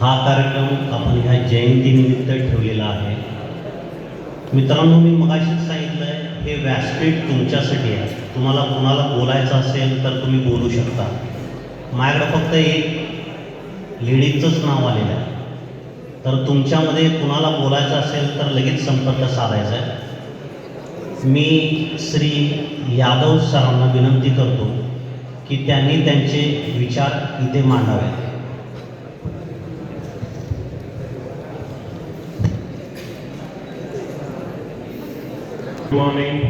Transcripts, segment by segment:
हा कार्यक्रम आपण ह्या जयंतीनिमित्त ठेवलेला आहे. मित्रांनो, मी मगाशीच सांगितलं आहे, हे व्यासपीठ तुमच्यासाठी आहे. तुम्हाला कुणाला बोलायचं असेल तर तुम्ही बोलू शकता. माझ्याकडे फक्त एक लेडीजचंच नाव आलेलं आहे, तर तुमच्यामध्ये कुणाला बोलायचं असेल तर लगेच संपर्क साधायचा आहे. मी श्री यादव सरांना विनंती करतो की त्यांनी त्यांचे विचार इथे मांडावे. Good morning.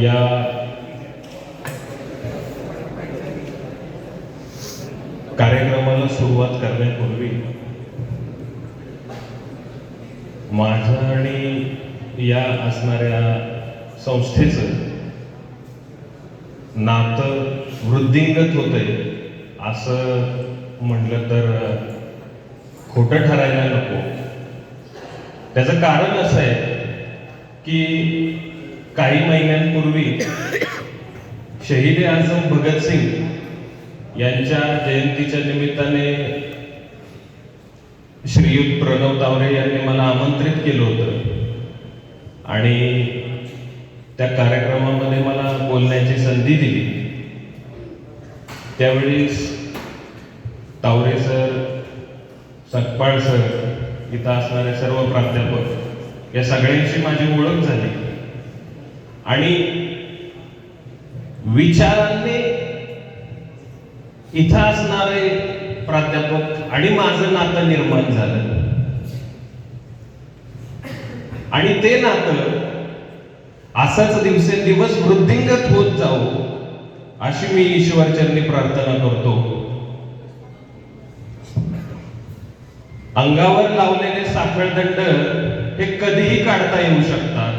या कार्यक्रमाला सुरुवात करण्यापूर्वी माझं आणि या असणाऱ्या संस्थेचं नातं वृद्धिंगत होतंय असं म्हटलं तर खोटं ठरायला नको. त्याचं कारण असं आहे की काही महिन्यांपूर्वी शहीद आझम भगतसिंग यांच्या जयंतीच्या निमित्ताने श्रीयुत प्रणव तावरे यांनी मला आमंत्रित केलं होतं आणि त्या कार्यक्रमामध्ये मला बोलण्याची संधी दिली. त्यावेळी तावरे सर, सकपाळ सर, इथं असणारे सर्व प्राध्यापक या सगळ्यांशी माझी ओळख झाली आणि विचारांनी इथं असणारे प्राध्यापक आणि माझं नातं निर्माण झालं आणि ते नातं असंच दिवसेंदिवस वृद्धिंगत होत जाऊ अशी मी ईश्वरचरणी प्रार्थना करतो. अंगावर लावलेले साखळदंड हे कधीही काढता येऊ शकतात.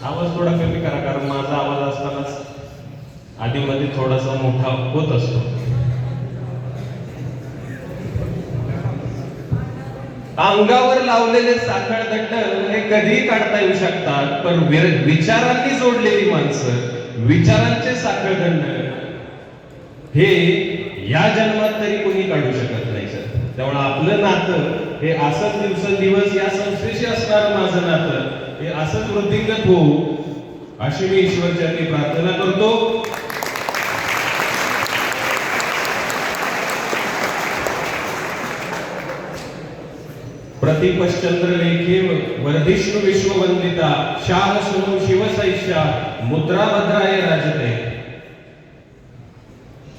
आवाज थोडा कमी करा, कारण माझा आवाज असतानाच आधीमध्ये थोडासा मोठा होत असतो. अंगावर लावलेले साखळदंड हे कधीही काढता येऊ शकतात, पण विचारांनी जोडलेली माणसं, विचारांचे साखळदंड हे या जन्मात तरी कोणी काढू शकत नाही सर. त्यामुळे आपलं नातं हे असंच दिवसेंदिवस या संस्थेशी असणारं माझं नातं हे असंच वृद्धिंगत होऊ अशी मी ईश्वरचरणी प्रार्थना करतो. प्रतिपश्चंद्र लेखे वर्धिष्णु विश्ववंदिता शाह सुनो शिवसैष्या मुद्रा भद्राय राजते.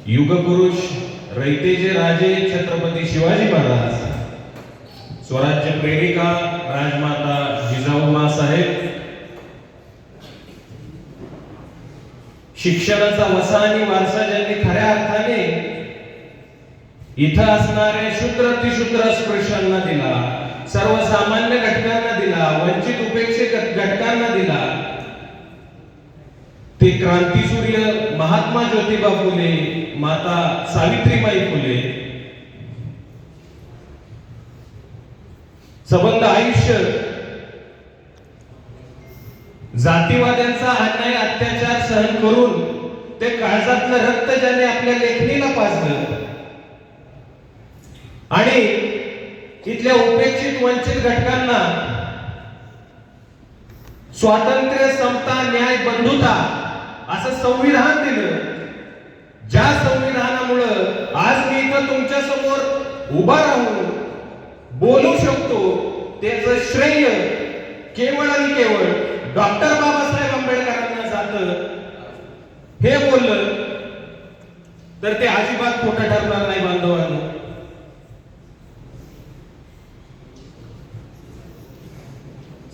युगपुरुष रयतेचे राजे छत्रपती शिवाजी महाराज, स्वराज्य प्रेरिका राजमाता जिजाऊमा साहेब, शिक्षणाचा वसा आणि वारसा ज्यांनी खऱ्या अर्थाने इथं असणारे शूद्र अतिशूद्र अस्पृश्यांना दिला, सर्वसामान्य घटकांना दिला, वंचित उपेक्षित घटकांना दिला, ते क्रांतीसूर्य महात्मा ज्योतिबा फुले, माता सावित्रीबाई फुले, सबंध आयुष्य जातीवाद्यांचा अन्याय अत्याचार सहन करून ते काळजातलं रक्त ज्याने आपल्या लेखणीला पाजलं आणि इथल्या उपेक्षित वंचित घटकांना स्वातंत्र्य, समता, न्याय, बंधुता असं संविधान दिलं, ज्या संविधानामुळे आज मी इथं तुमच्या समोर उभा राहून बोलू शकतो, त्याचं श्रेय केवळ आणि केवळ डॉक्टर बाबासाहेब आंबेडकरांना जातं. हे बोललं तर ते अजिबात खोटं ठरणार नाही बांधवांनो.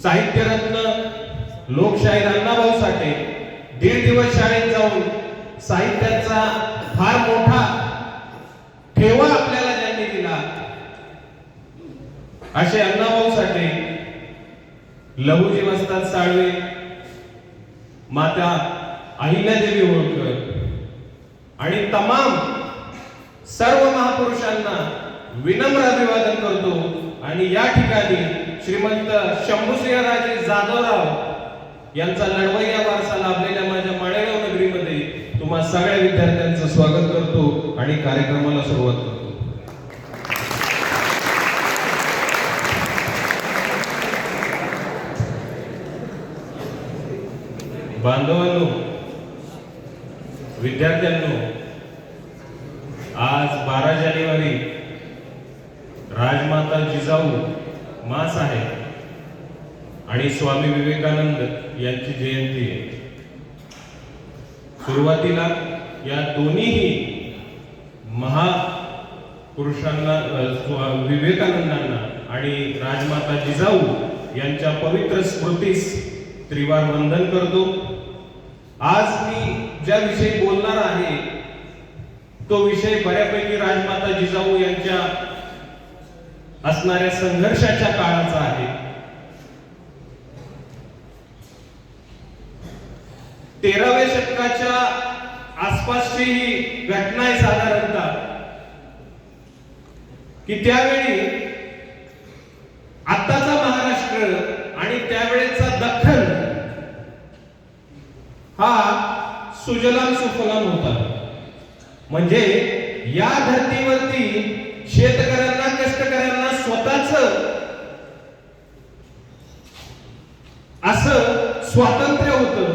साहित्यरत्न लोकशाहीर अण्णाभाऊ साठे 1.5 दिवस शाळेत जाऊन साहित्याचा फार मोठा ठेवा आपल्याला ज्यांनी दिला असे अण्णाभाऊ साठे, लहुजी वस्ताद साळवे, माता अहिल्यादेवी होळकर आणि तमाम सर्व महापुरुषांना विनम्र अभिवादन करतो आणि या ठिकाणी श्रीमंत शंभूसिंहराजे जाधवराव यांचा लढवय्या वारसा लाभलेल्या माझ्या माळेगाव नगरीमध्ये तुम्हा सगळ्या विद्यार्थ्यांचं स्वागत करतो आणि कार्यक्रमाला सुरुवात करतो. बांधवांनो, विद्यार्थ्यांनो, आज 12 जानेवारी राजमाता जिजाऊ मास आहे आणि स्वामी विवेकानंद यांची जयंती आहे. सुरुवातीला या दोन्हीही महापुरुषांना विवेकानंदांना आणि राजमाता जिजाऊ यांच्या पवित्र स्मृतीस त्रिवार वंदन करतो. आज मी ज्या विषयी बोलणार आहे तो विषय बऱ्यापैकी राजमाता जिजाऊ यांच्या असणाऱ्या संघर्षाच्या काळाचा आहे. 13व्या शतकाच्या आसपासची ही घटना आहे साधारणतः, की त्यावेळी आत्ताचा महाराष्ट्र आणि त्यावेळेचा दख्खन हा सुजलाम सुफलाम होता. म्हणजे या धर्तीवरती शेतकऱ्यांना, कष्टकऱ्यांना स्वतःच असं स्वातंत्र्य होतं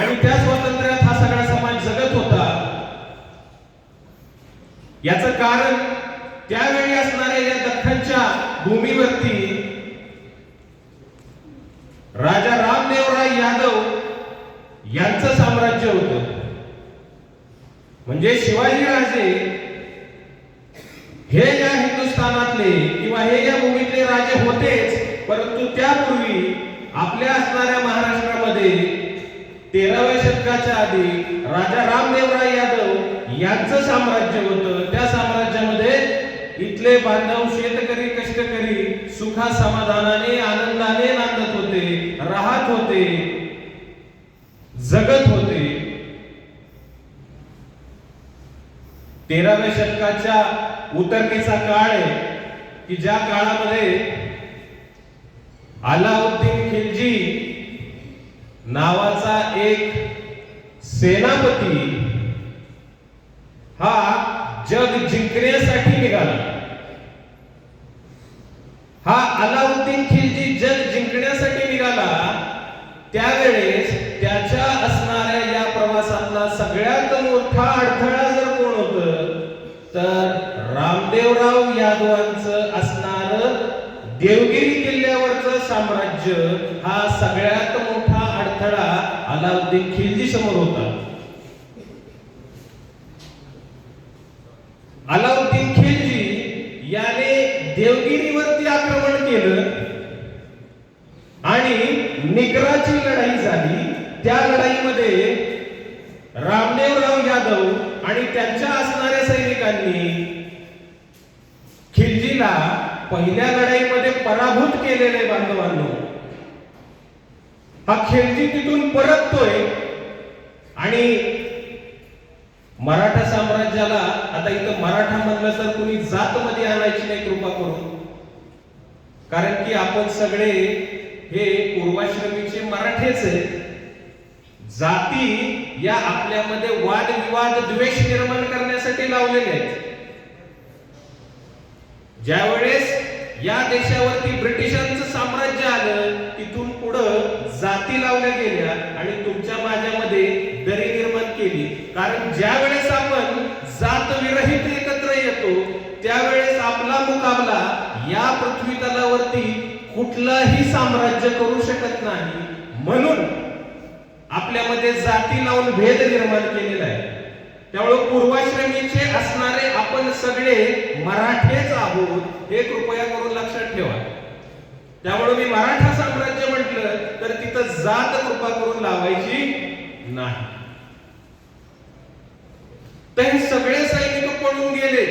आणि त्या स्वातंत्र्यात हा सगळा समाज जगत होता. याचं कारण त्यावेळी असणाऱ्या या दख्खनच्या भूमीवरती राजा रामदेवराय यादव यांचं साम्राज्य होतं. म्हणजे शिवाजी राजे हे या हिंदुस्थानातले किंवा हे या भूमीतले राजे होतेच, परंतु त्यापूर्वी आपल्या असणाऱ्या महाराष्ट्रामध्ये 13व्या शतकाच्या आधी राजा रामदेवराय यादव यांचं साम्राज्य होतं. त्या साम्राज्यामध्ये इथले बांधव, शेतकरी, कष्टकरी सुखा समाधानाने, आनंदाने नांदत होते, राहत होते, जगत होते. 13व्या शतकाच्या उतरणीचा काळ आहे की ज्या काळामध्ये अलाउद्दीन खिलजी नावाचा एक सेनापती हा जग जिंकण्यासाठी निघाला. हा अलाउद्दीन खिलजी जग जिंकण्यासाठी निघाला. त्यावेळेस त्याच्या असणाऱ्या या प्रवासातला सगळ्यात मोठा अडथळा जर कोण होतं तर रामदेवराव यादवांचं असणार देवगिरी किल्ल्यावरचं साम्राज्य हा सगळ्यात मोठा अडथळा अलाउद्दीन खिलजी समोर होता. अलाउद्दीन खिलजी याने देवगिरीवरती आक्रमण केलं आणि निग्राची लढाई झाली. त्या लढाईमध्ये रामदेवराव यादव आणि त्यांच्या असणाऱ्या सैनिकांनी खिलजीला पहिल्या लढाईमध्ये पराभूत केलेले. बांधवांनो, हा खिलजी तिथून परततोय आणि मराठा साम्राज्याला, आता इथं मराठा म्हणलं तर कुणी जात मध्ये आणायची नाही कृपा करून, कारण की आपण सगळे हे पूर्वाश्रमीचे मराठेच आहेत. जाती या आपल्यामध्ये वादविवाद, द्वेष निर्माण करण्यासाठी लावलेले आहेत. ज्यावेळेस या देशावरती ब्रिटिशांचं साम्राज्य आलं, तिथून पुढं जाती लावल्या गेल्या आणि तुमच्या माझ्यामध्ये दरी निर्माण केली. कारण ज्या वेळेस आपण जात विरहित एकत्र येतो त्यावेळेस आपला मुकाबला या पृथ्वी तलावरती कुठलाही साम्राज्य करू शकत नाही. म्हणून आपल्यामध्ये जाती लावून भेद निर्माण केलेला आहे. त्यामुळे पूर्वाश्रमीचे असणारे आपण सगळे मराठेच आहोत, हे कृपया करून लक्षात ठेवा. त्यामुळे मी मराठा साम्राज्य म्हटलं तर तिथं जात कृपा करून लावायची नाही. तर हे सगळे सैनिक पळून गेले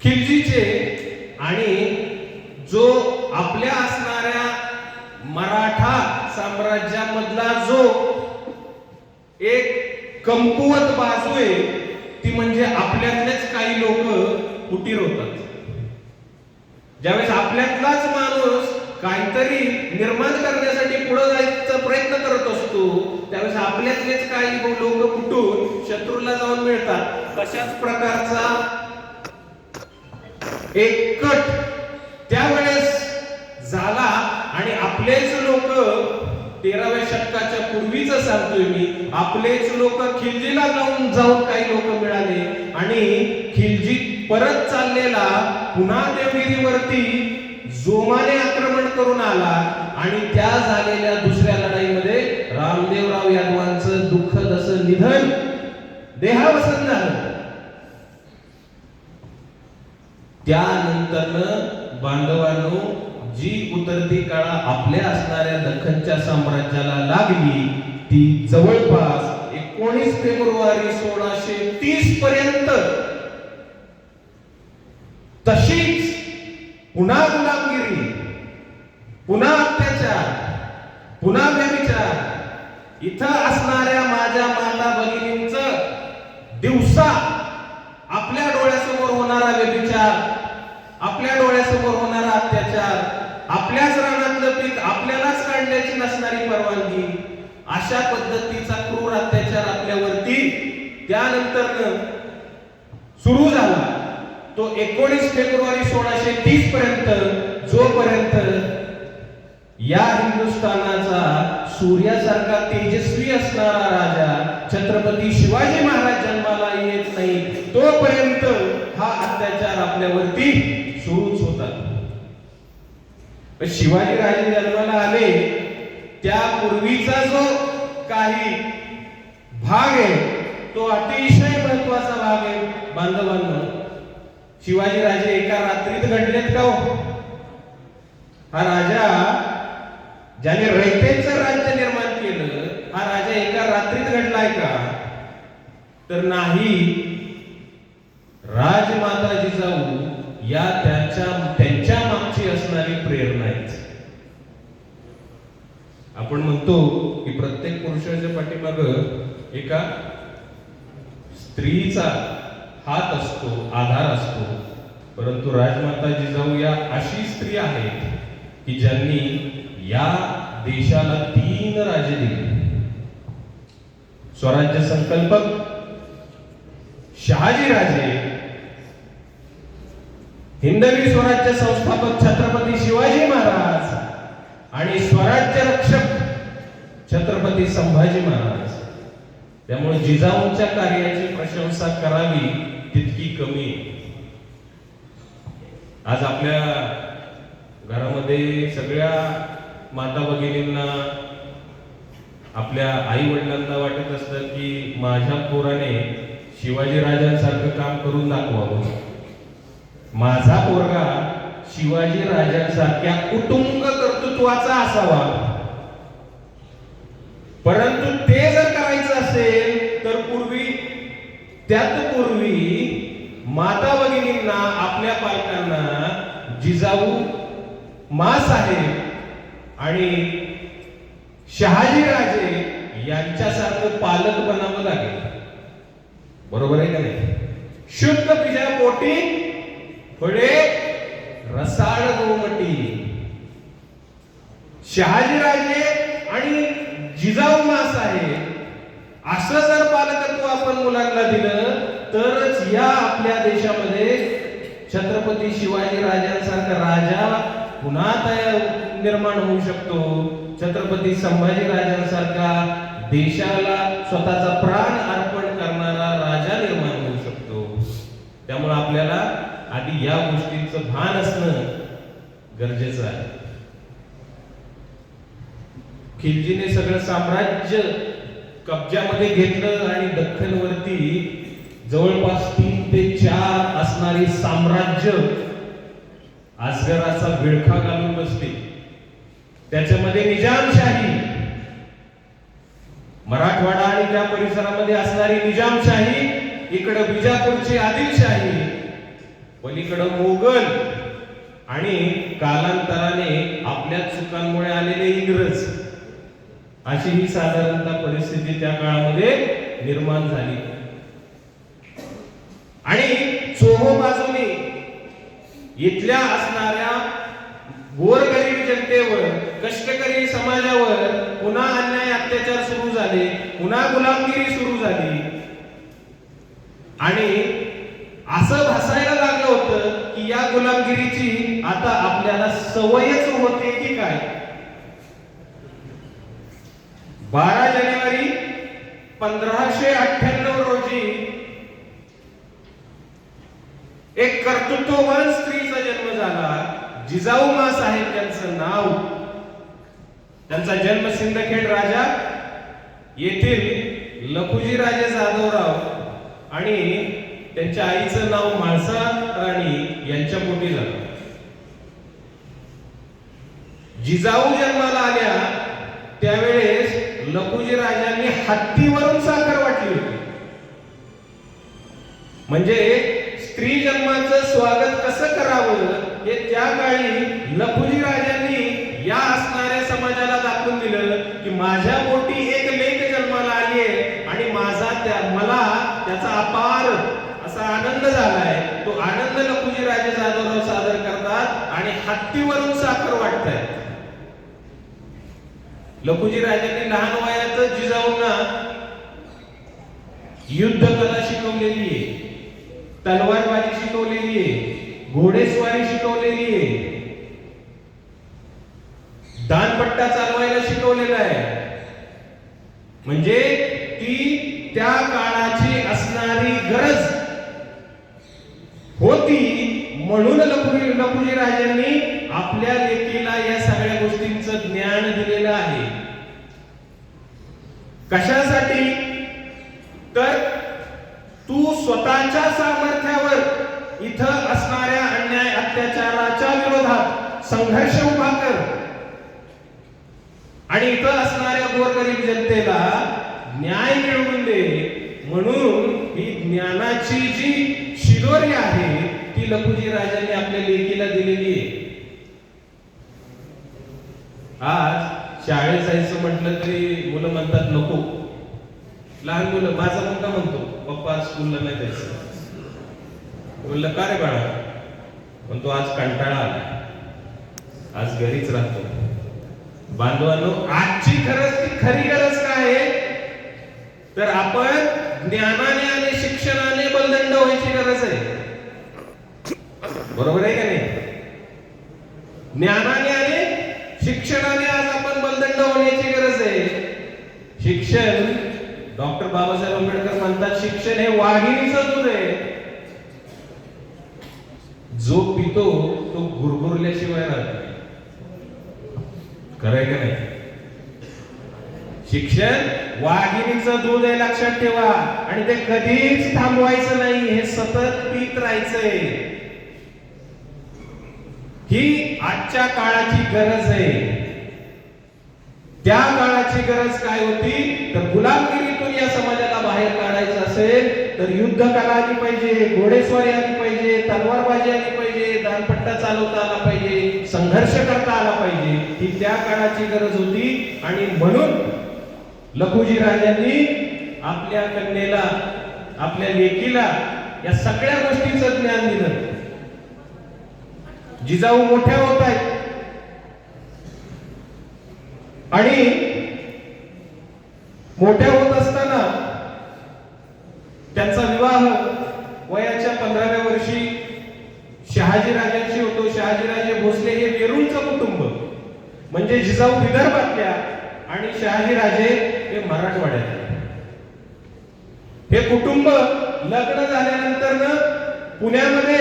खिलजीचे आणि जो आपल्या असणाऱ्या मराठा साम्राज्यामधला जो एक कमकुवत बाजू आहे ती म्हणजे आपल्यातलेच काही लोक फुटीर होतात. ज्यावेळेस आपल्यातलाच माणूस काहीतरी निर्माण करण्यासाठी पुढे जायचा प्रयत्न करत असतो त्यावेळेस आपल्यातलेच काही लोक फुटून शत्रूला जाऊन मिळतात. तशाच प्रकारचा एक कट त्यावेळेस झाला आणि आपलेच लोक 13व्या शतकाच्या पूर्वीच सांगतोय मी, आपलेच लोक खिल्जीला जाऊन काही लोक मिळाले आणि खिल्जी परत चाललेला पुन्हा देवगिरीवरती जोमाने आक्रमण करून आला आणि त्या झालेल्या दुसऱ्या लढाईमध्ये रामदेवराव यादवांचं दुःखद असं निधन, देहावसन झालं. त्यानंतर बांधवांनो, जी उतरती काळा आपल्या असणाऱ्या दख्खनच्या साम्राज्याला लागली ती जवळपास 19 फेब्रुवारी 1630 पर्यंत तशीच पुन्हा गुलामगिरी, पुन्हा अत्याचार, पुन्हा व्यभिचार, इथं असणाऱ्या माझ्या माता भगिनींचं दिवसा आपल्या डोळ्यासमोर होणारा व्यभिचार, आपल्या डोळ्यासमोर होणारा अत्याचार, आपल्याच रानातलं पीक आपल्यालाच काढण्याची नसणारी परवानगी, अशा पद्धतीचा क्रूर अत्याचार आपल्यावरती त्यानंतर सुरू झाला. तो 19 फेब्रुवारी 1630 पर्यंत, जोपर्यंत या हिंदुस्थानाचा सूर्यासारखा तेजस्वी असणारा राजा छत्रपती शिवाजी महाराज जन्माला येत नाही, तोपर्यंत हा अत्याचार आपल्यावरती सुरूच होता. शिवाजी राजे जन्माला आले त्यापूर्वीचा जो काही भाग आहे तो अतिशय महत्वाचा भाग आहे. बांधवांनो, शिवाजी राजे एका रात्रीत घडलेत का हो? हा राजा ज्याने रयतेचं राज्य निर्माण केलं, हा राजा एका रात्रीत घडलाय का? तर नाही. राजमाता जिजाऊ या त्यांच्या मागची असणारी प्रेरणा आहे. आपण म्हणतो की प्रत्येक पुरुषाच्या पाठीमागं एका स्त्रीचा हात असतो, आधार असतो, परंतु राजमाता जिजाऊ या अशी स्त्री आहेत की ज्यांनी या देशाला 3 राजे दिले. स्वराज्य संकल्पक शहाजी राजे, हिंदवी स्वराज्य संस्थापक छत्रपती शिवाजी महाराज आणि स्वराज्य रक्षक छत्रपती संभाजी महाराज. त्यामुळे जिजाऊंच्या कार्याची प्रशंसा करावी तितकी कमी. आज आपल्या घरामध्ये सगळ्या माता भगिनींना, आपल्या आई वडिलांना वाटत असतं की माझ्या पोराने शिवाजी राजांसारखं काम करून दाखवावं, माझा पोरगा शिवाजी राजांसारख्या उत्तुंग कर्तृत्वाचा असावा. परंतु ते जर करायचं असेल तर पूर्वी माता भगिनींना, आपल्या पालकांना जिजाऊ माँसाहेब आणि शहाजी राजे यांच्यासारखं पालक बनावं लागेल. बरोबर आहे का नाही? शुद्ध बीजापोटी फळे रसाळ गोमटी. शहाजी राजे आणि जिजाऊ माँसाहेब असं जर पालकत्व आपण मुलांना दिलं तरच या आपल्या देशामध्ये छत्रपती शिवाजी राजांसारखा राजा पुन्हा निर्माण होऊ शकतो. छत्रपती संभाजी राजांसारखा देशाला स्वतःचा प्राण अर्पण करणारा राजा निर्माण होऊ शकतो. त्यामुळे आपल्याला आधी या गोष्टींचं भान असणं गरजेचं आहे. खिलजीने सगळं साम्राज्य कब्जामध्ये घेतलं आणि दख्खनवरती जवळपास 3 ते 4 असणारी साम्राज्य अजगराचा विळखा घालून बसते. त्याच्यामध्ये निजामशाही, मराठवाडा आणि त्या परिसरामध्ये असणारी निजामशाही, इकडे बिजापूरची आदिलशाही, पलीकडे मोगल आणि कालांतराने आपल्या चुकांमुळे आलेले इंग्रज, अशी ही साधारणतः परिस्थिती त्या काळामध्ये निर्माण झाली. आणि चोहो बाजूने इथल्या असणाऱ्या गोरगरीब जनतेवर कष्टकरी समाजावर पुन्हा अन्याय अत्याचार सुरू झाले, पुन्हा गुलामगिरी सुरू झाली आणि असं भासायला लागलं होतं की या गुलामगिरीची आता आपल्याला सवयच होते की काय. 12 जानेवारी 1598 रोजी एक कर्तृत्ववान स्त्रीचा जन्म झाला. जिजाऊमा साहेब त्यांचं नाव. त्यांचा जन्म सिंदखेड राजा येथील लखुजी राजे जाधवराव आणि त्यांच्या आईचं नाव म्हाळसा राणी यांच्या पोटी झालं. जिजाऊ जन्माला आल्या त्यावेळेस लखुजी राजांनी हत्तीवरून साखर वाटली होती. म्हणजे स्त्री जन्माचं स्वागत कसं करावं हे त्या काळी लखुजी राजांनी या असणाऱ्या समाजाला दाखवून दिलं की माझ्या पोटी एक लेक जन्माला आली आहे आणि मला त्याचा अपार असा आनंद झालाय. तो आनंद लखुजी राजे जाधवराव सादर करतात आणि हत्तीवरून साखर वाटतायत. लखुजी राजांनी लहान वयात जिजाऊंना युद्ध कला शिकवलेली आहे, तलवारबाजी शिकवलेली आहे, घोडेस्वारी शिकवलेली आहे, दानपट्टा चालवायला शिकवलेला आहे. म्हणजे ती त्या काळाची असणारी गरज होती म्हणून लखुजी राजांनी आपल्या लेकीला या सगळ्या गोष्टींचं ज्ञान दिलेलं आहे. कशासाठी तर तू स्वतःच्या सामर्थ्यावर इथं असणाऱ्या अन्याय अत्याचाराच्या विरोधात संघर्ष उभा कर आणि इथं असणाऱ्या गोरगरीब जनतेला न्याय मिळवून दे. म्हणून ही ज्ञानाची जी शिदोरी आहे ती लखुजी राजांनी आपल्या लेकीला दिलेली आहे. आज शाळेत जायचं म्हटलं तरी मुलं म्हणतात नको. लहान मुलं, माझा मुलगा म्हणतो पप्पा आज स्कूलला नाही जायचं. म्हणलं का रे बाळा? म्हणतो आज कंटाळा आला, आज घरीच राहतो. बांधवांनो, आजची खरी गरज काय आहे तर आपण ज्ञानाने आणि शिक्षणाने बलदंड व्हायची गरज आहे. बरोबर आहे का नाही? ज्ञानाने आणि शिक्षणाने आज आपण बलदंड होण्याची गरज आहे. शिक्षण, डॉक्टर बाबासाहेब आंबेडकर म्हणतात शिक्षण हे वाघिणीचं दूध आहे. जो पितो तो गुरगुरल्याशिवाय राहत नाही. खरंय का नाही? शिक्षण वाघिणीचं दूध आहे, लक्षात ठेवा. आणि ते कधीच थांबवायचं नाही, हे सतत पीत राहायचंय. ही आजच्या काळाची गरज आहे. त्या काळाची गरज काय होती तर गुलामगिरीतून या समाजाला बाहेर काढायचं असेल तर युद्ध कला आली पाहिजे, घोडेस्वारी आली पाहिजे, तलवारबाजी आली पाहिजे, दानपट्टा चालवता आला पाहिजे, संघर्ष करता आला पाहिजे. ही त्या काळाची गरज होती आणि म्हणून लखुजी राजांनी आपल्या कन्येला, आपल्या लेकीला या सगळ्या गोष्टीचं ज्ञान दिलं. जिजाऊ मोठ्या होत आहेत आणि मोठ्या होत असताना त्यांचा विवाह वयाच्या 15व्या वर्षी शहाजी राजांशी होतो. शहाजीराजे भोसले हे वेरूळचं कुटुंब, म्हणजे जिजाऊ विदर्भातल्या आणि शहाजीराजे हे मराठवाड्यात. हे कुटुंब लग्न झाल्यानंतर पुण्यामध्ये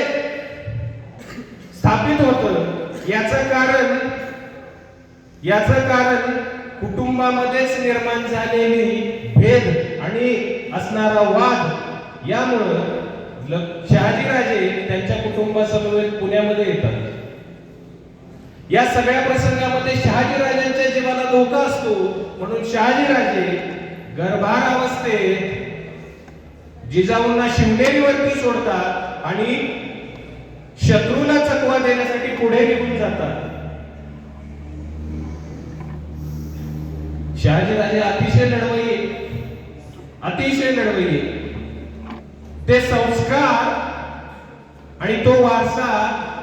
स्थापित होतं. याचं कारण कुटुंबामध्येच निर्माण झालेली भेद आणि असणारा वाद यामुळं शहाजीराजे त्यांच्या कुटुंबासमवेत पुण्यामध्ये येतात. या सगळ्या प्रसंगामध्ये शहाजीराजांच्या जीवाला धोका असतो म्हणून शहाजीराजे गर्भार अवस्थेत जिजाऊंना शिवनेरीवरती सोडतात आणि शत्रूला चकवा देण्यासाठी पुढे निघून जातात. शहाजीराजे अतिशय लढवय्ये. ते संस्कार आणि तो वारसा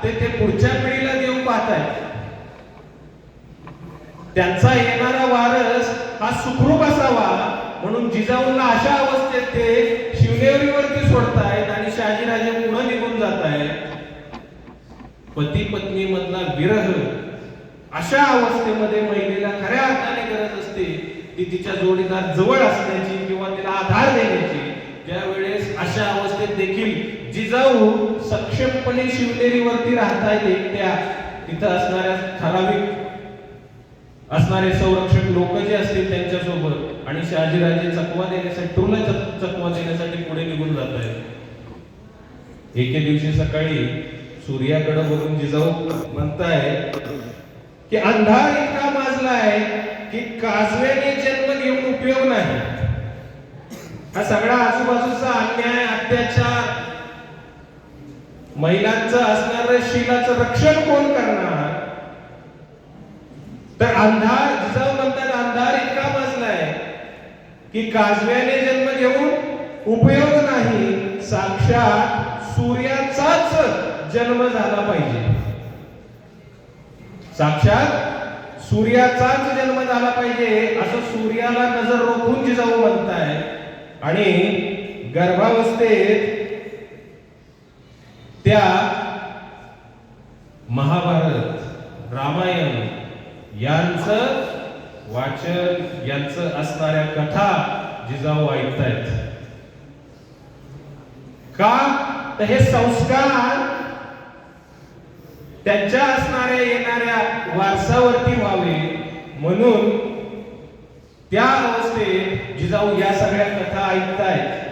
ते पुढच्या पिढीला देऊ पाहतायत. त्यांचा येणारा वारस हा सुखरूप असावा म्हणून जिजाऊंना अशा अवस्थेत ते शिवनेरीवरती सोडतायत आणि शहाजीराजे पुढे निघून जात आहेत. पती पत्नी मधला विरह, अशा अवस्थेमध्ये महिलेला खऱ्या अर्थाने गरज असते ती तिच्या जोडीदार जवळ असण्याची किंवा तिला आधार देण्याची. ज्यावेळेस अशा अवस्थेत देखील जिजाऊ सक्षमपणे शिवनेरीवरती राहतायत एकट्या, तिथं असणाऱ्या ठराविक असणारे संरक्षक लोक जे असतील त्यांच्यासोबत, आणि शहाजीराजे चकवा देण्यासाठी तुला चकवा देण्यासाठी पुढे निघून जात आहेत. एके दिवशी सकाळी सूर्याकडे बघून जिजाऊ म्हणताय की अंधार इतका माजलाय की काजव्याने जन्म घेऊन उपयोग नाही. हा सगळा आजूबाजूचा अन्याय, अत्याचार, महिलांचं असणारं शीलाचं रक्षण कोण करणार? तर अंधार, जिजाऊ म्हणतात अंधार इतका माजलाय की काजव्याने जन्म घेऊन उपयोग नाही, साक्षात सूर्याचाच जन्म झाला पाहिजे. साक्षात सूर्याचाच जन्म झाला पाहिजे असं सूर्याला नजर रोखून जिजाऊ म्हणताय. आणि गर्भावस्थेत त्या महाभारत, रामायण यांचं वाचन, यांचं असणाऱ्या कथा जिजाऊ ऐकतायत. का तर हे संस्कार त्यांच्या असणाऱ्या येणाऱ्या वारसावरती व्हावे म्हणून त्या अवस्थेत जिजाऊ या सगळ्या कथा ऐकतायत.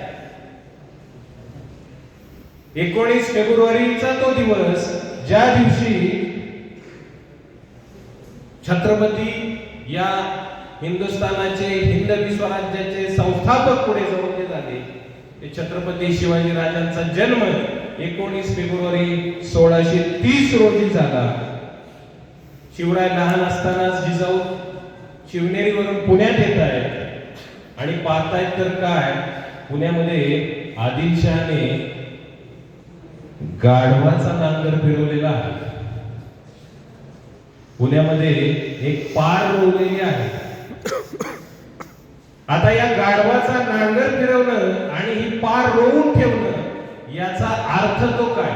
19 फेब्रुवारीचा तो दिवस ज्या दिवशी छत्रपती या हिंदुस्थानाचे, हिंदवी स्वराज्याचे संस्थापक पुढे जवळचे झाले, ते छत्रपती शिवाजी राजांचा जन्म 19 फेब्रुवारी 1630 रोजी झाला. शिवराय लहान असतानाच जिजाऊ शिवनेरीवरून पुण्यात येत आहेत आणि पाहतायत तर काय, पुण्यामध्ये आदिलशहाने गाढवाचा नांगर फिरवलेला आहे. पुण्यामध्ये एक पार रोवलेली आहे. आता या गाढवाचा नांगर फिरवणं आणि ही पार रोवून ठेवणं याचा अर्थ तो काय?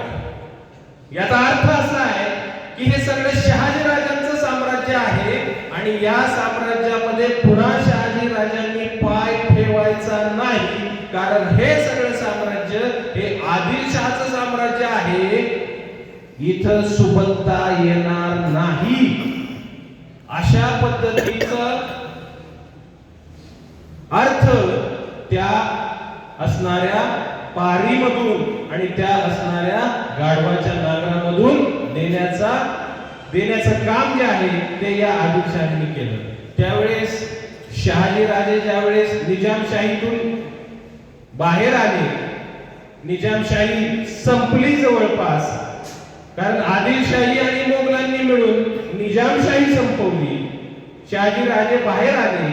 याचा अर्थ असा आहे की हे सगळं शहाजी राजांचं साम्राज्य आहे आणि या साम्राज्यामध्ये पुन्हा शहाजी राजांनी पाय ठेवायचा नाही, कारण हे सगळं साम्राज्य हे आदिलशहाचं साम्राज्य आहे. इथं सुबत्ता येणार नाही अशा पद्धतीचा अर्थ त्या असणाऱ्या पारीमधून आणि त्या असणाऱ्या गाढवाच्या नांगरामधून देण्याचं काम जे आहे ते या आदिलशहांनी केलं. त्यावेळेस शहाजी राजे ज्यावेळेस निजामशाहीतून बाहेर आले, निजामशाही संपली जवळपास, कारण आदिलशाही आणि मोगलांनी मिळून निजामशाही संपवली. शहाजी राजे बाहेर आले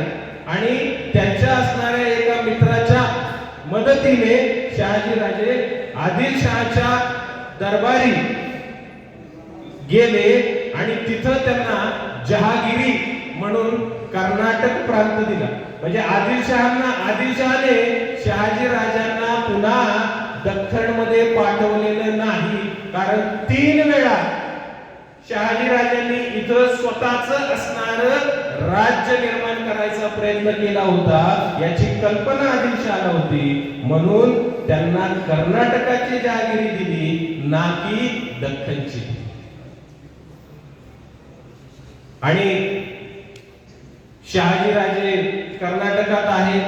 आणि त्यांच्या असणाऱ्या एका मित्राच्या मदतीने शहाजी राजे आदिलशहाच्या दरबारी गेले आणि तिथं त्यांना जहागिरी म्हणून कर्नाटक प्रांत दिला. म्हणजे आदिलशहाने शहाजी राजांना पुन्हा दख्खनमध्ये पाठवलेलं नाही, कारण 3 वेळा शहाजी राजांनी इथं स्वतःच असणारं राज्य निर्माण करायचा प्रयत्न केला होता. याची कल्पना आदिलशहाला होती, म्हणून त्यांना कर्नाटकाची जहागिरी दिली, ना की दख्खनची. आणि शहाजी राजे कर्नाटकात आहेत,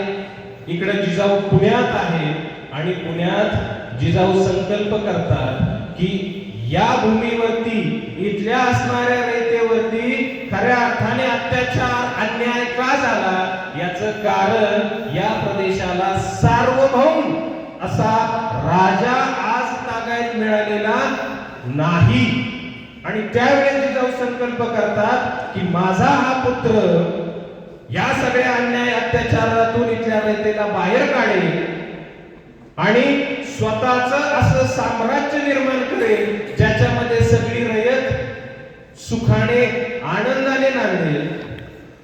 इकडे जिजाऊ पुण्यात आहेत आणि पुण्यात जिजाऊ संकल्प करतात की या भूमीवरती, इथल्या असणाऱ्या रयतेवरती खऱ्या अर्थाने अत्याचार, अन्याय का झाला याचं कारण या प्रदेशाला सार्वभौम असा राजा आज तागायत मिळालेला नाही. आणि त्यावेळेस जिजाऊ संकल्प करतात की माझा हा पुत्र या सगळ्या अन्याय अत्याचारातून इथल्या रयतेला बाहेर काढेल आणि स्वतःच असं साम्राज्य निर्माण करेल ज्याच्यामध्ये सगळी रयत सुखाने, आनंदाने नांदेल.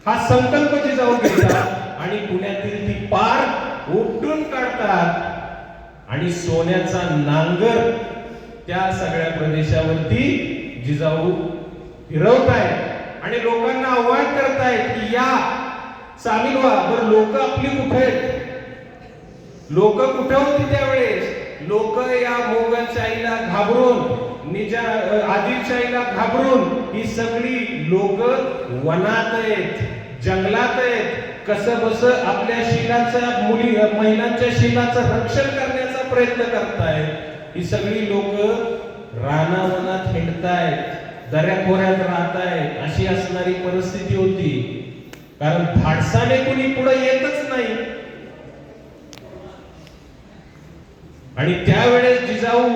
हा संकल्प जिजाऊ घेतात आणि पुण्यातील ती पार उपटून काढतात आणि सोन्याचा नांगर त्या सगळ्या प्रदेशावरती जिजाऊ फिरवतायत आणि लोकांना आव्हान करतायत की या सामील व्हा. बरं लोक आपली कुठे आहेत? लोक कुठे होती त्यावेळेस? लोक या मोगलशाहीला घाबरून आदिलशाहीला घाबरून ही सगळी लोक वनात आहेत, जंगलात आहेत. कसं बस आपल्या महिलांच्या शीलाचं रक्षण करण्याचा प्रयत्न करतायत. ही सगळी लोक रानावनात हिंडतायत, दऱ्याखोऱ्यात राहतायत. अशी असणारी परिस्थिती होती, कारण धाडसाने कुणी पुढे येतच नाही. आणि त्यावेळेस जिजाऊ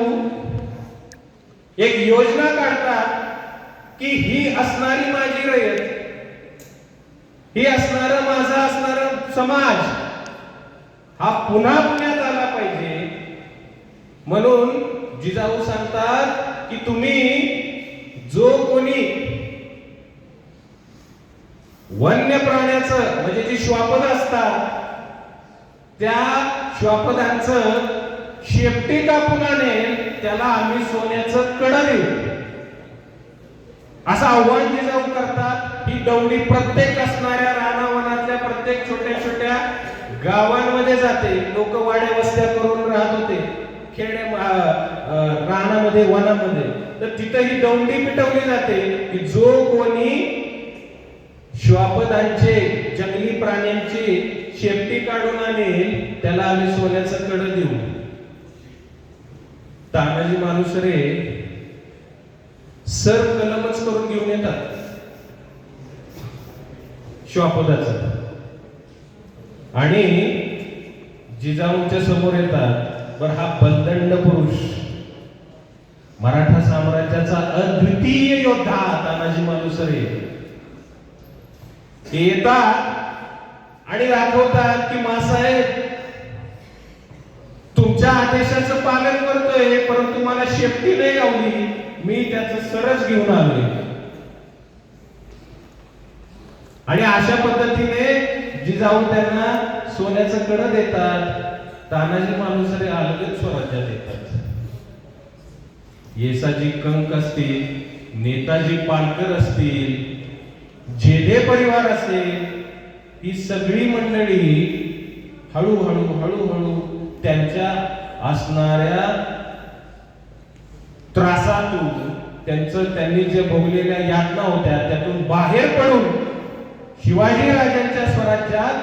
एक योजना काढतात की ही असणारी माझी रयत, ही असणारा माझा असणारा समाज हा पुन्हा पुण्यात आला पाहिजे. म्हणून जिजाऊ सांगतात की तुम्ही जो कोणी वन्य प्राण्याचं म्हणजे जी श्वापद असतात त्या श्वापदांचं शेपटी कापून आणेल त्याला आम्ही सोन्याचं कड देऊ, असं आव्हान जिजाऊ करतात. ही दौडी प्रत्येक असणाऱ्या रानावनातल्या प्रत्येक छोट्या छोट्या गावांमध्ये जाते. लोक वाड्या वस्त्या करून राहत होते रानामध्ये, वनामध्ये. तर तिथं ही दौंडी पिटवली जाते की जो कोणी श्वापदांचे, जंगली प्राण्यांची शेपटी काढून आणेल त्याला आम्ही सोन्याचं कड देऊ. तानाजी मालुसरे सर कलमच करून घेऊन येतात श्वापदाचं आणि जिजाऊंच्या समोर येतात. बर हा बलदंड पुरुष, मराठा साम्राज्याचा अद्वितीय योद्धा तानाजी मालुसरे येतात आणि दाखवतात की मासाहेब तुमच्या आदेशाचं पालन करतोय, परंतु मला शेपटी नाही गावली, मी त्याचं सरच घेऊन आलोय. आणि अशा पद्धतीने जिजाऊ त्यांना सोन्याचं कड देतात. तानाजी मालुसरे अलगद स्वराज्यात येतात. येसाजी कंक असतील, नेताजी पालकर असतील, जेधे परिवार असेल, ही सगळी मंडळी हळूहळू हळूहळू त्यांच्या असणाऱ्या त्रासातून, त्यांनी जे भोगलेल्या यातना होत्या त्यातून बाहेर पडून शिवाजी राजांच्या स्वराज्यात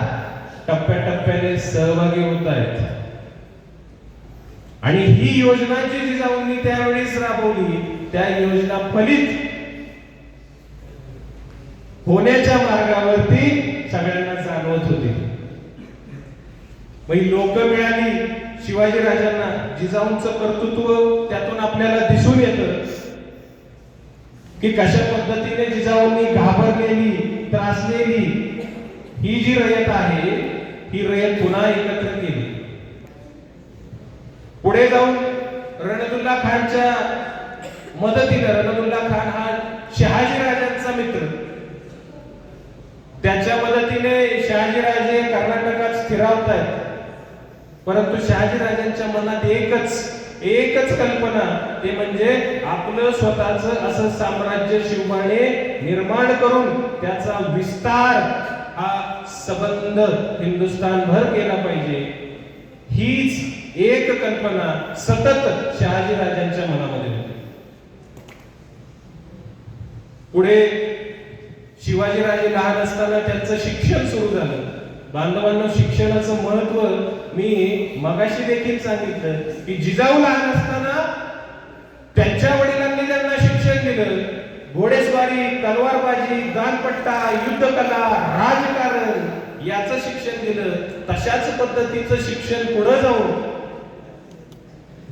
टप्प्याटप्प्याने सहभागी होत आहेत. आणि ही योजना जी जिजाऊंनी त्यावेळेस राबवली, त्या योजना फलित होण्याच्या मार्गावरती सगळ्यांना जाणवत होती. लोक मिळाली शिवाजी राजांना. जिजाऊंचं कर्तृत्व त्यातून आपल्याला दिसून येतं की कशा पद्धतीने जिजाऊंनी घाबरलेली, त्रासलेली ही जी रयत आहे ही रयत पुन्हा एकत्र केली. पुढे जाऊन रणदुल्ला खानच्या मदतीने, रणदुल्ला खान हा शहाजी राजांचा मित्र, त्याच्या मदतीने शहाजीराजे कर्नाटकात स्थिरावतायत. परंतु शहाजीराजांच्या मनात एकच कल्पना, ते म्हणजे आपलं स्वतःच असं साम्राज्य शिवबाने निर्माण करून त्याचा विस्तार हा सबंध हिंदुस्थानभर केला पाहिजे. हीच एक कल्पना सतत शहाजीराजांच्या मनामध्ये होती. पुढे शिवाजीराजे लहान असताना त्यांचं शिक्षण सुरू झालं. बांधवांना शिक्षणाचं महत्व मी मगाशी देखील सांगितलं की जिजाऊ लहान असताना त्यांच्या वडिलांनी त्यांना शिक्षण दिलं. घोडेस्वारी, तलवारबाजी, दानपट्टा, युद्धकला, राजकारण याचं शिक्षण दिलं. तशाच पद्धतीचं शिक्षण पुढे जाऊन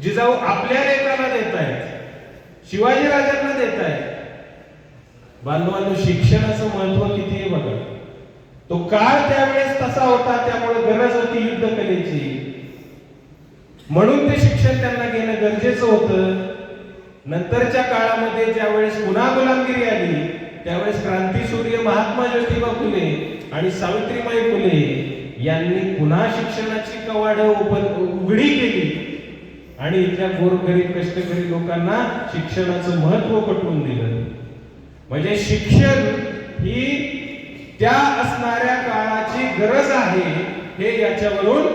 जिजाऊ आपल्या लेकाला देत आहेत, शिवाजी राजांना देत आहेत. बांधवांनो, शिक्षणाचं महत्व किती आहे बघा. तो काळ त्यावेळेस तसा होता, त्यामुळे गरज होती युद्धकलेची, म्हणून ते शिक्षण त्यांना घेणं गरजेचं होतं. नंतरच्या काळामध्ये ज्यावेळेस पुन्हा गुलामगिरी आली त्यावेळेस क्रांतीसूर्य महात्मा ज्योतिबा फुले आणि सावित्रीबाई फुले यांनी पुन्हा शिक्षणाची कवाडं उघडी केली आणि इथल्या गोरगरीब कष्टकरी लोकांना शिक्षणाचं महत्व पटवून दिलं. म्हणजे शिक्षण ही त्या असणाऱ्या काळाची गरज आहे हे याच्यावरून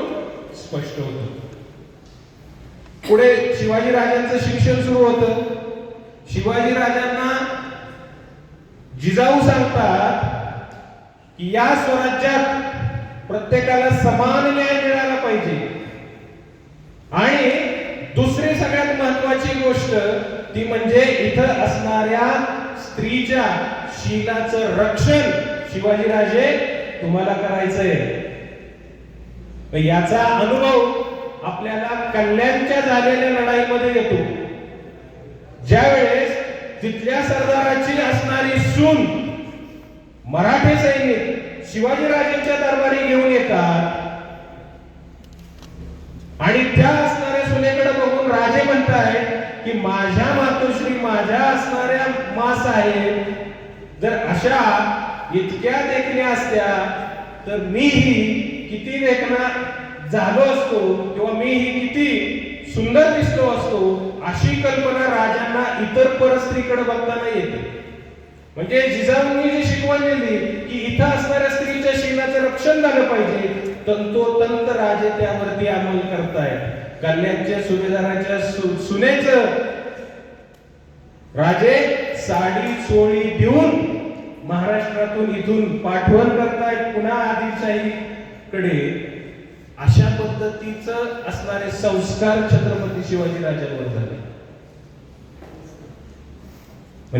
स्पष्ट होतं. पुढे शिवाजी राजांचं शिक्षण सुरू होतं. शिवाजी राजांना जिजाऊ सांगतात की या स्वराज्यात प्रत्येकाला समान न्याय मिळाला पाहिजे आणि दुसरी सगळ्यात महत्वाची गोष्ट ती म्हणजे इथं असणाऱ्या स्त्रीच्या शीलाचं रक्षण शिवाजीराजे तुम्हाला करायचंय. याचा अनुभव आपल्याला कल्याणच्या झालेल्या लढाईमध्ये येतो. ज्यावेळेस तिथल्या सरदाराची असणारी सून मराठे सैनिक शिवाजीराजांच्या दरबारी घेऊन येतात आणि त्या असणाऱ्या सुनेकडे बघून राजे म्हणतायत की माझ्या मातोश्री माझ्या असणाऱ्या मास आहे, जर अशा इतक्या देखण्या असत्या तर मीही किती देखणा झालो असतो किंवा मीही किती सुंदर दिसलो असतो, अशी कल्पना राजांना इतर परस्त्रीकडे बघताना येते. म्हणजे जिजाऊंनी जी शिकवण दिली की इथं असणाऱ्या स्त्रीच्या शीलाचं रक्षण झालं पाहिजे, तंतोतंत राजे त्यावरती अंमल करतायत. कल्याणच्या सुभेदाराच्या सुनेचं राजे साडी चोळी देऊन महाराष्ट्रातून इथून पाठवण करतायत पुन्हा आदिलशाहीकडे. अशा पद्धतीचं असणारे संस्कार छत्रपती शिवाजी राजांवर झाले.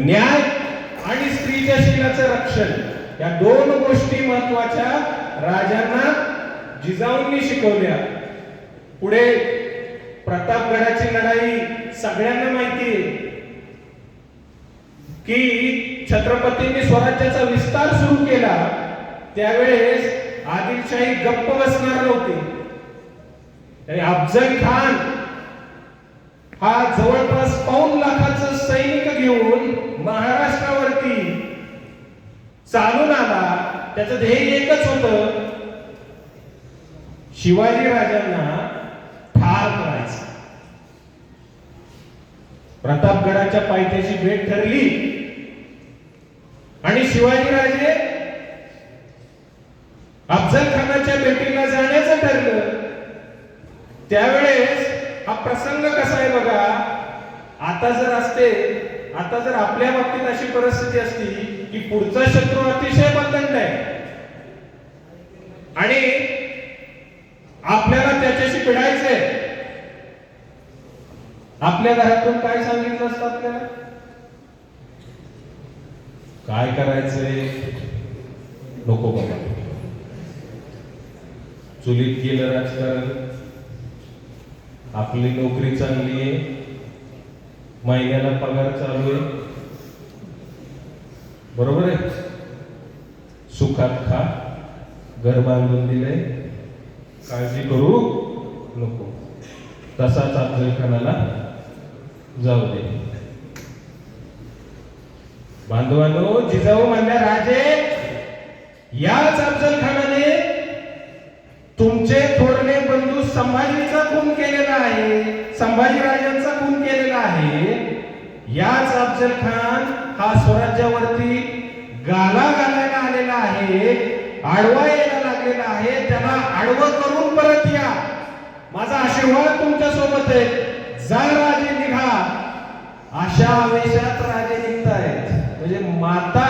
न्याय आणि स्त्रीच्या शीलाचं रक्षण या दोन गोष्टी महत्वाच्या राजांना जिजाऊंनी शिकवल्या. पुढे प्रतापगडाची लढाई सगळ्यांना माहिती आहे की छत्रपतींनी स्वराज्याचा विस्तार सुरू केला त्यावेळेस आदिलशाही गप्प बसणार नव्हती. आणि अफजल खान हा जवळपास 5 लाखाचं सैनिक घेऊन महाराष्ट्रावरती चालून आला. त्याचं ध्येय एकच होतं, शिवाजी राजांना ठार करायचं. प्रतापगडाच्या पायथ्याची भेट ठरली आणि शिवाजी राजे अफजल खानाच्या भेटीला जाण्याचं ठरलं. त्यावेळेस हा प्रसंग कसा आहे बघा. आता जर आपल्या बाबतीत अशी परिस्थिती असती की पुढचा शत्रू अतिशय बंधन आहे आणि आपल्याला त्याच्याशी भिडायचंय, आपल्या घरातून काय सांगितलं असतं आपल्याला, काय करायचंय, नको बाबा, चुलीत गेलं राजकारण, आपली नोकरी चांगली आहे, महिन्याला पगार चालू आहे, बरोबर आहे, सुखात खा, घर बांधून दिलंय, काळजी करू नको. तसाच अफजल खानाला जाऊ दे. बांधवांनो, जिजाऊ म्हणल्या राजे, याच अफजल खानाने तुमचे थोरले बंधू संभाजीचा खून केलेला आहे, संभाजी राजांचा खून केलेला आहे. याच अफजल खान हा स्वराज्यावरती गाला घालायला आलेला आहे, आडवा यायला लागलेला आहे. त्याला आडवं करून परत या, माझा आशीर्वाद तुमच्या सोबत आहे, जा राजे निघा. अशा आवेशात राजे निघतायत. म्हणजे माता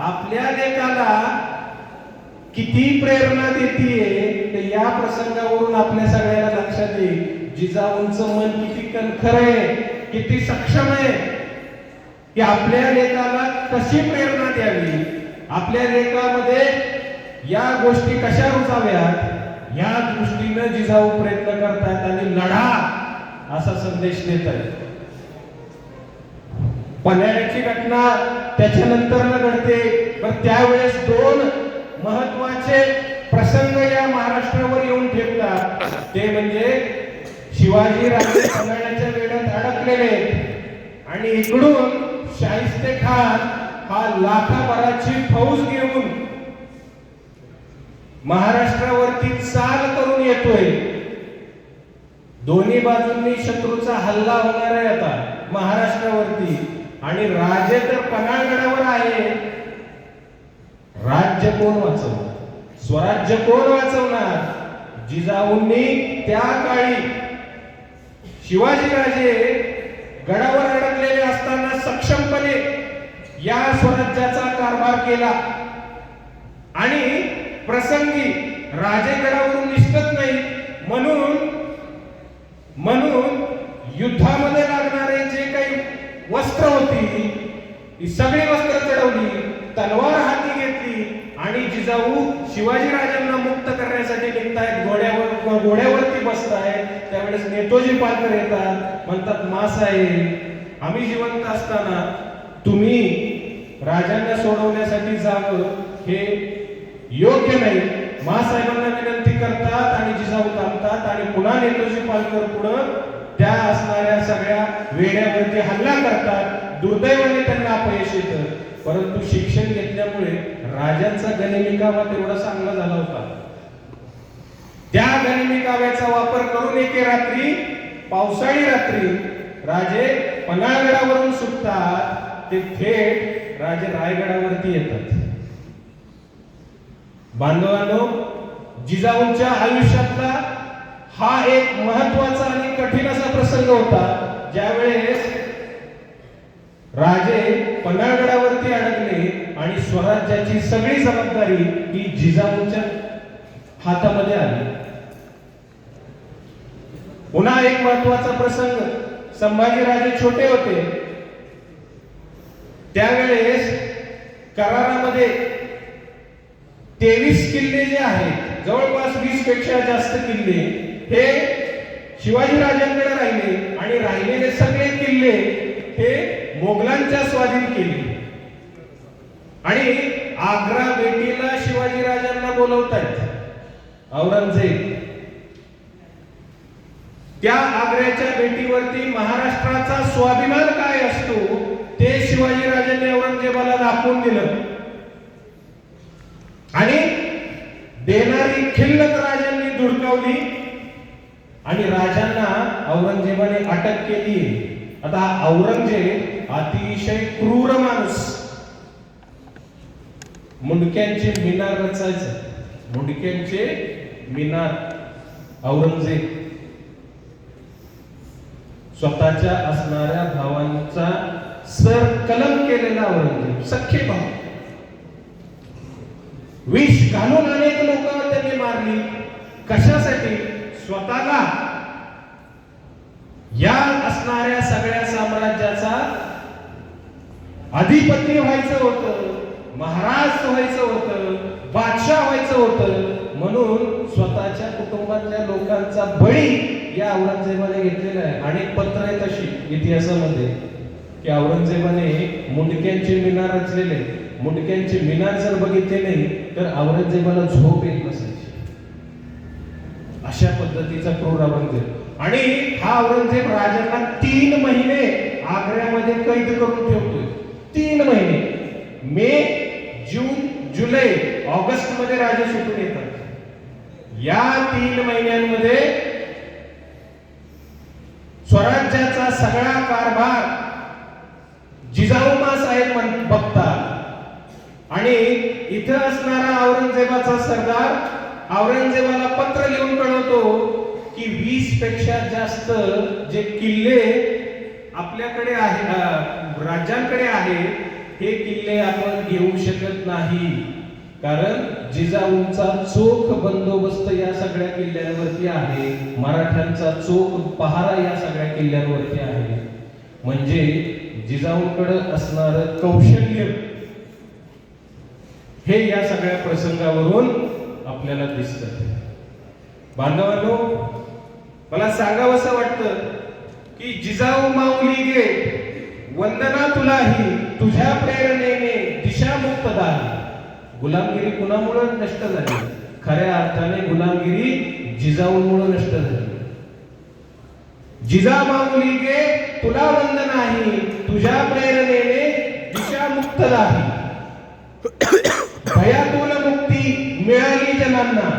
आपल्या लेकाला किती प्रेरणा देतीये ते या प्रसंगावरून आपल्या सगळ्यांना लक्षात येईल. जिजाऊंचं मन किती कणखर आहे, किती सक्षम आहे की आपल्या लेकाला कशी प्रेरणा द्यावी, आपल्या लेकामध्ये या गोष्टी कशा रुजाव्यात या दृष्टीनं जिजाऊ प्रयत्न करतायत आणि लढा असा संदेश देत आहेत. पन्हाळ्याची घटना त्याच्यानंतर न घडते, पण त्यावेळेस 2 महत्वाचे प्रसंग या महाराष्ट्रावर येऊन ठेवतात. ते म्हणजे शिवाजी राजे पन्हाळ्याच्या वेढ्यात अडकलेले आणि इकडून शाहिस्ते खान हा हा लाखाभराची फौज घेऊन महाराष्ट्रावरती चाल करून येतोय. दोन्ही बाजूंनी शत्रूचा हल्ला होणार आहे आता महाराष्ट्रावरती. आणि राजे तर पन्हाळगडावर आहे. राज्य कोण वाचवणार? स्वराज्य कोण वाचवणार? जिजाऊंनी त्या काळी शिवाजीराजे गडावर अडकलेले असताना सक्षमपणे या स्वराज्याचा कारभार केला. आणि प्रसंगी राजे गडावरून निसटत नाही म्हणून युद्धामध्ये लागणारे जे काही वस्त्र होती ही सगळी वस्त्र चढवली, तलवार हाती घेतली आणि जिजाऊ शिवाजीराजांना मुक्त करण्यासाठी निघतायत. घोड्यावरती बसतायत. त्यावेळेस नेतोजी पालकर येतात, म्हणतात मासाहेब आम्ही जिवंत असताना तुम्ही राजांना सोडवण्यासाठी जावं हे योग्य नाही. महासाहेबांना विनंती करतात आणि जिजाऊ थांबतात आणि पुन्हा नेतोजी पालकर पुढं त्या असणाऱ्या सगळ्या वेड्यावरती हल्ला करतात. दुर्दैवाने त्यांना अपयश येतं. परंतु शिक्षण घेतल्यामुळे राजांचा गनिमी कावा तेवढा चांगला झाला होता. त्या गनिमी काव्याचा वापर करून एके रात्री, पावसाळी रात्री, राजे पन्हाळगडावरून सुटतात. ते थेट राजे रायगडावरती येतात. बांधवांनो, जिजाऊंच्या आयुष्यातला हा एक महत्वाचा आणि कठीण असा प्रसंग होता, ज्यावेळेस राजे पन्हाळगडावरती अडकले आणि स्वराज्याची सगळी जबाबदारी ही जिजाऊंच्या हातामध्ये आली. पुन्हा एक महत्वाचा प्रसंग, संभाजीराजे छोटे होते त्यावेळेस करारामध्ये 23 किल्ले जे आहेत, जवळपास 20 पेक्षा जास्त किल्ले हे शिवाजी राजांकडे राहिले आणि राहिलेले सगळे किल्ले हे मोगलांच्या स्वाधीन केले. आणि आग्रा भेटीला शिवाजी राजांना बोलवतात औरंगजेब. त्या आग्र्याच्या भेटीवरती महाराष्ट्राचा स्वाभिमान काय असतो ते शिवाजी राजांनी औरंगजेबाला दाखवून दिलं. आणि देणारी खिल्लत राजांनी धुडकावली आणि राजांना औरंगजेबाने अटक केली. आता औरंगजेब अतिशय क्रूर माणूस, मुंडक्यांचे मिनार रचायचं, मुंडक्यांचे मिनार. औरंगजेब स्वतःच्या असणाऱ्या भावांचा सर कलम केलेला औरंगजेब, सख्खे भाव. विष घालून अनेक लोक त्यांनी मारली. कशासाठी? स्वतःला या असणाऱ्या सगळ्या साम्राज्याचा अधिपती व्हायचं होतं, महाराज व्हायचं होतं, बादशाह व्हायचं होतं. म्हणून स्वतःच्या कुटुंबातल्या लोकांचा बळी या औरंगजेबाने घेतलेला आहे. अनेक पत्र आहेत अशी इतिहासामध्ये की औरंगजेबाने मुंडक्यांचे मिनार रचलेले. मुंडक्यांचे मिनार जर बघितले नाही तर औरंगजेबाला झोप येत नसायची. अशा पद्धतीचा क्रूर औरंगजेब. आणि हा औरंगजेब राजांना 3 महिने आग्र्यामध्ये कैद करून ठेवतोय. 3 महिने, मे, जून, जुलै, ऑगस्ट मध्ये राजे सुटून येतात. या 3 महिन्यांमध्ये स्वराज्याचा सगळा कारभार जिजाऊ साहेब बघतात. आणि इथं असणारा औरंगजेबाचा सरदार औरंगजेबाला पत्र लिहून कळवतो की 20 पेक्षा जास्त जे किल्ले आपल्याकडे आहे, राज्यांकडे आहे, हे किल्ले आपण घेऊ शकत नाही. कारण जिजाऊंचा चोख बंदोबस्त या सगळ्या किल्ल्यांवरती आहे. मराठ्यांचा चोख पहारा या सगळ्या किल्ल्यांवरती आहे. म्हणजे जिजाऊंकडे असणारं कौशल्य हे या सगळ्या प्रसंगावरून आपल्याला दिसतं. बांधवांनो, मला सांगावंसं वाटतं की जिजाऊ माऊली गे वंदना तुलाही, तुझ्या प्रेरणेने दिशा मुक्त झाली. गुलामगिरी कुणामुळे नष्ट झाली? खऱ्या अर्थाने गुलामगिरी जिजाऊमुळे नष्ट झाली. जिजा माऊली गे तुला वंदना ही, तुझ्या प्रेरणेने दिशा मुक्त झाली. भयातून मुक्ती मिळाली जनांना,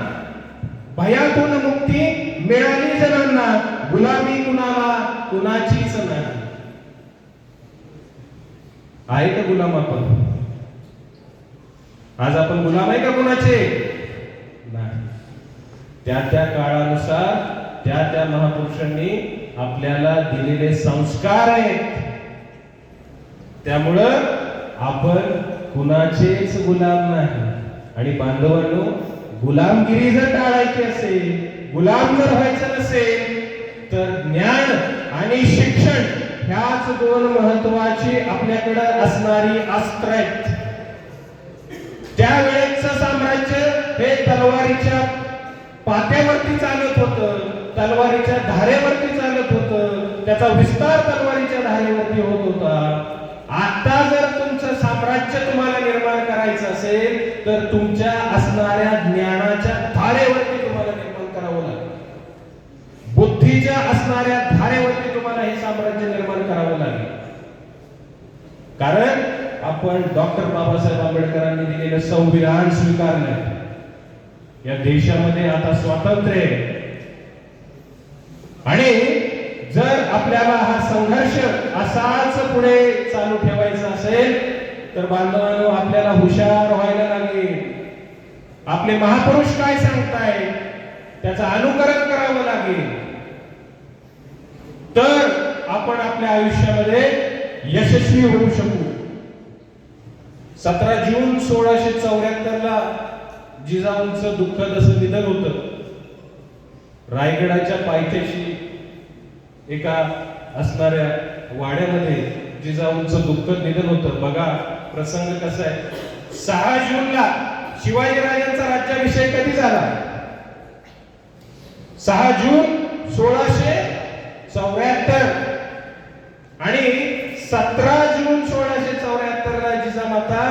भयातून मुक्ती मिळाली जनांना, गुलामी कुणाला कुणाचीच नाही. आहे का गुलाम आपण? आज आपण गुलाम आहे का कुणाचे? नाही. त्या त्या काळानुसार त्या त्या महापुरुषांनी आपल्याला दिलेले संस्कार आहेत. त्यामुळं आपण कुणाचेच गुलाम नाही. आणि बांधवांनो, गुलामगिरी जर टाळायची असेल, गुलाम जर व्हायचं नसेल, तर ज्ञान आणि शिक्षण ह्याच दोन महत्वाची आपल्याकडे असणारी अस्त्र आहेत. त्यावेळेचं साम्राज्य हे तलवारीच्या पात्यावरती चालत होतं, तलवारीच्या धारेवरती चालत होतं, त्याचा विस्तार तलवारीच्या धारेवरती होत होता. आता जर तुमचं साम्राज्य तुम्हाला निर्माण करायचं असेल, तर तुमच्या असणाऱ्या ज्ञानाच्या धारेवरती तुम्हाला निर्माण करावं लागेल. बुद्धीच्या असणाऱ्या धारेवरती तुम्हाला हे साम्राज्य निर्माण करावं लागेल. कारण आपण डॉक्टर बाबासाहेब आंबेडकरांनी दिलेलं संविधान स्वीकारलंय. या देशामध्ये आता स्वातंत्र्य आहे. आणि जर आपल्याला हा संघर्ष असाच पुढे चालू ठेवायचा असेल, तर बांधवांनो, आपल्याला हुशार व्हायला लागेल. आपले महापुरुष काय सांगताय त्याचं अनुकरण करावं लागेल. तर आपण आपल्या आयुष्यामध्ये यशस्वी होऊ शकू. 17 जून 1674 ला जिजाऊंचं दुःखद असं निधन होतं. रायगडाच्या पायथ्याशी एका असणाऱ्या वाड्यामध्ये जिजाऊंचं दुःखद निधन होतं. बघा प्रसंग कसा आहे. 6 जूनला शिवाजीराजांचा राज्याभिषेक कधी झाला? 6 जून 1674. आणि 17 जून 1674 ला जिजामाता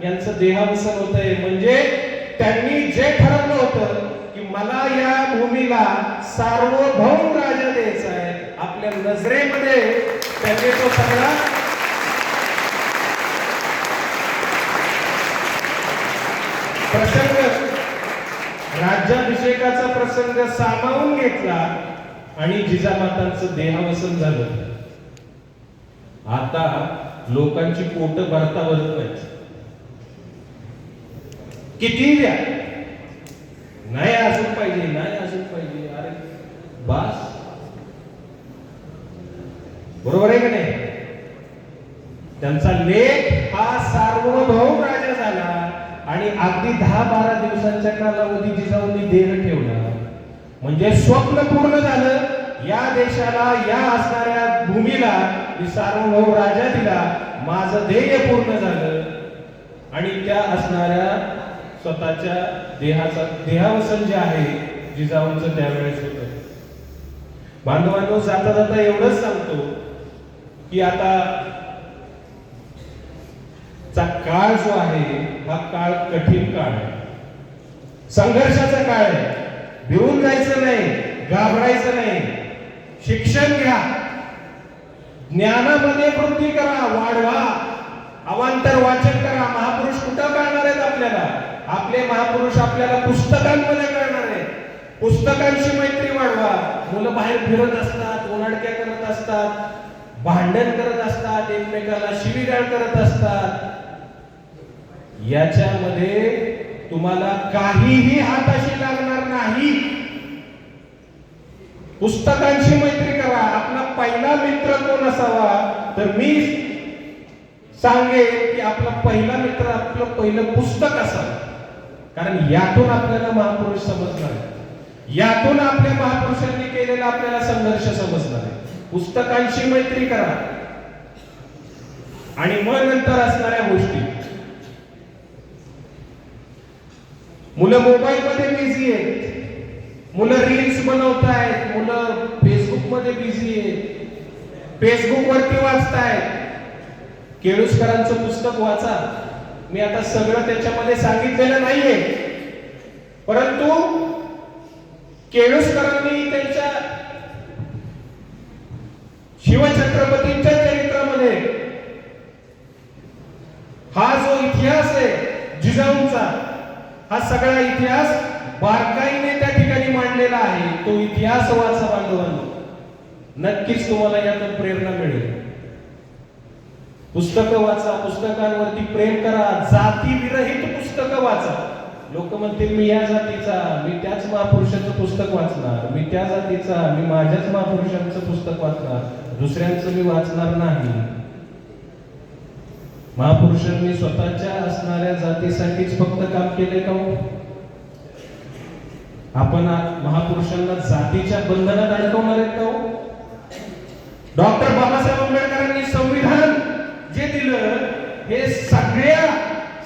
यांचं देहावसन होतंय. म्हणजे त्यांनी जे ठरवलं होतं की मला या भूमीला सार्वभौम राजा द्यायचा आहे, आपल्या नजरेमध्ये त्यांनी तो सगळा प्रसंग, राज्याभिषेकाचा प्रसंग सामावून घेतला आणि जिजामातांचं देहावसन झालं. आता लोकांची पोट भरता भरत नाहीत. किती द्या, नाही अजून पाहिजे, नाही अजून पाहिजे. अरे बस, बरोबर आहे का नाही? त्यांचा लेख हा सार्वभौम राजा झाला आणि अगदी 10-12 दिवसांच्या कालावधी जिजाऊंनी देह ठेवला. म्हणजे स्वप्न पूर्ण झालं. या देशाला, या असणाऱ्या भूमीला मी सार्वभौम राजा दिला, माझं ध्येय पूर्ण झालं. आणि त्या असणाऱ्या स्वतःच्या देहाचा देहावसन जे आहे जिजाऊंचं त्यावेळेस होतं. बांधवांनो, जाता जाता एवढंच सांगतो की आता चा काळ जो आहे हा काळ कठीण काळ आहे, संघर्षाचा काळ आहे. भिवून जायचं नाही, घाबरायचं नाही. शिक्षण घ्या, ज्ञानामध्ये वृद्धी करा, वाढवा, अवांतर वाचन करा. महापुरुष कुठं कळणार आहेत आपल्याला? आपले महापुरुष आपल्याला पुस्तकांमध्ये कळणार आहेत. पुस्तकांशी मैत्री वाढवा. मुलं बाहेर फिरत असतात, उन्हाळक्या करत असतात, भांडण करत असतात, एकमेकाला शिवीगाळ करत असतात. याच्यामध्ये तुम्हाला काहीही हाताशी लागणार नाही. पुस्तकांशी मैत्री करा. आपला पहिला मित्र कोण असावा? तर मी सांगेन की आपला पहिला मित्र आपलं पहिलं पुस्तक असावं. कारण यातून आपल्याला महापुरुष समजणार आहे, यातून आपल्या महापुरुषांनी केलेला आपल्याला संघर्ष समजणार आहे. पुस्तकांशी मैत्री करा. आणि मग नंतर असणाऱ्या गोष्टी, मुलं मोबाईल मध्ये बिझी आहेत, मुलं रील्स बनवतायत, मुलं फेसबुक मध्ये बिझी आहेत, फेसबुक वरती वाचतायत. केळुसकरांचं पुस्तक वाचा. मी आता सगळं त्याच्यामध्ये सांगितलेलं नाहीये, परंतु केळुसकरांनी त्यांच्या शिवछत्रपतींच्या चरित्रामध्ये हा जो इतिहास आहे जिजाऊंचा, हा सगळा इतिहास बारकाईने त्या ठिकाणी मांडलेला आहे. तो इतिहास वाचा बांधवांनो, नक्कीच तुम्हाला यातून प्रेरणा मिळेल. पुस्तकं वाचा, पुस्तकांवरती प्रेम करा, जाती विरहित पुस्तकं वाचा. लोक म्हणतील मी या जातीचा, मी त्याच महापुरुषाचं पुस्तक वाचणार, मी त्या जातीचा, मी माझ्याच महापुरुषांचं पुस्तक वाचणार, दुसऱ्यांचं मी वाचणार नाही. महापुरुषांनी स्वतःच्या असणाऱ्या जातीसाठीच फक्त काम केले का हो? आपण महापुरुषांना जातीच्या बंधनात अडकवणार आहेत का हो? डॉक्टर बाबासाहेब आंबेडकरांनी संविधान जे दिलं हे सगळ्या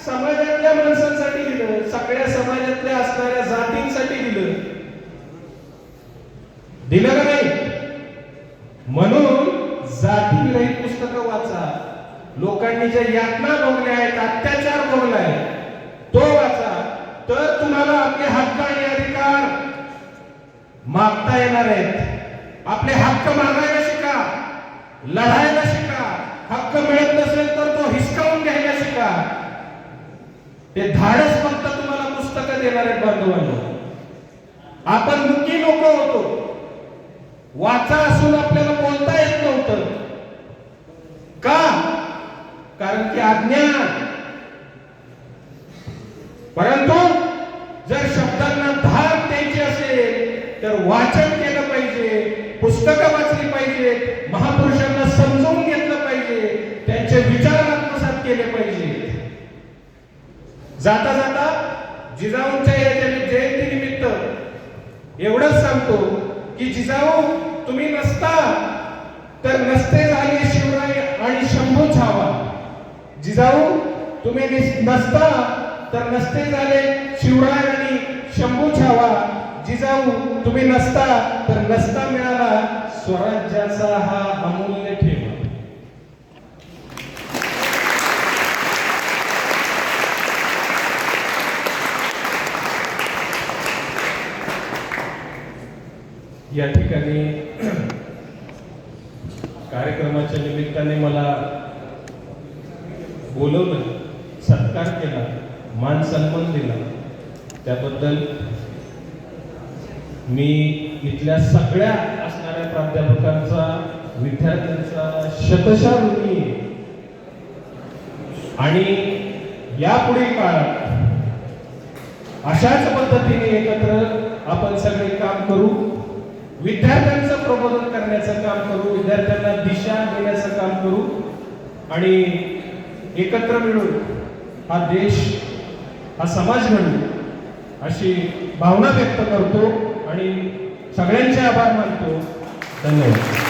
समाजातल्या माणसांसाठी दिलं, सगळ्या समाजातल्या असणाऱ्या जातींसाठी दिलं. दिलं का नाही? म्हणून जातीविरहित पुस्तकं वाचा. लोकांनी ज्या यातना भोगल्या आहेत, अत्याचार भोगलाय, तो वाचा. तर तुम्हाला आपले हक्क आणि अधिकार मागता येणार आहेत. आपले हक्क मागायला शिका, लढायला शिका. हक्क मिळत नसेल तर तो हिसकावून घ्यायला शिका. ते धाडस फक्त तुम्हाला पुस्तकं देणार आहेत बांधवांनो. आपण मुकी लोक होतो, वाचा असून आपल्याला बोलता येत नव्हतं. का? कारण की अज्ञान. परंतु जर शब्दांना धार द्यायची असेल तर वाचन केलं पाहिजे, पुस्तकं वाचली पाहिजेत, महापुरुषांना समजून घेतलं पाहिजे, त्यांचे विचार आत्मसात केले पाहिजे. जाता जाता जिजाऊंच्या या जयंतीनिमित्त एवढंच सांगतो की जिजाऊ तुम्ही नसता तर नसते झाले शिवराय आणि शंभू छावा. जिजाऊ तुम्ही नसता तर नसते झाले शिवराय आणि शंभू छावा. जिजाऊ तुम्ही नसता तर नसता मिळाला स्वराज्याचा हा अमूल्य ठेवा. या ठिकाणी कार्यक्रमाच्या निमित्ताने मला बोलवलं, सत्कार केला, मान सन्मान दिला, त्याबद्दल मी इथल्या सगळ्या असणाऱ्या प्राध्यापकांचा, विद्यार्थ्यांचा शतशः ऋणी आहे. आणि यापुढील काळात अशाच पद्धतीने एकत्र आपण सगळे काम करू. विद्यार्थ्यांचं प्रबोधन करण्याचं काम करू, विद्यार्थ्यांना दिशा देण्याचं काम करू आणि एकत्र मिळून हा देश, हा समाज घडू अशी भावना व्यक्त करतो आणि सगळ्यांचे आभार मानतो. धन्यवाद.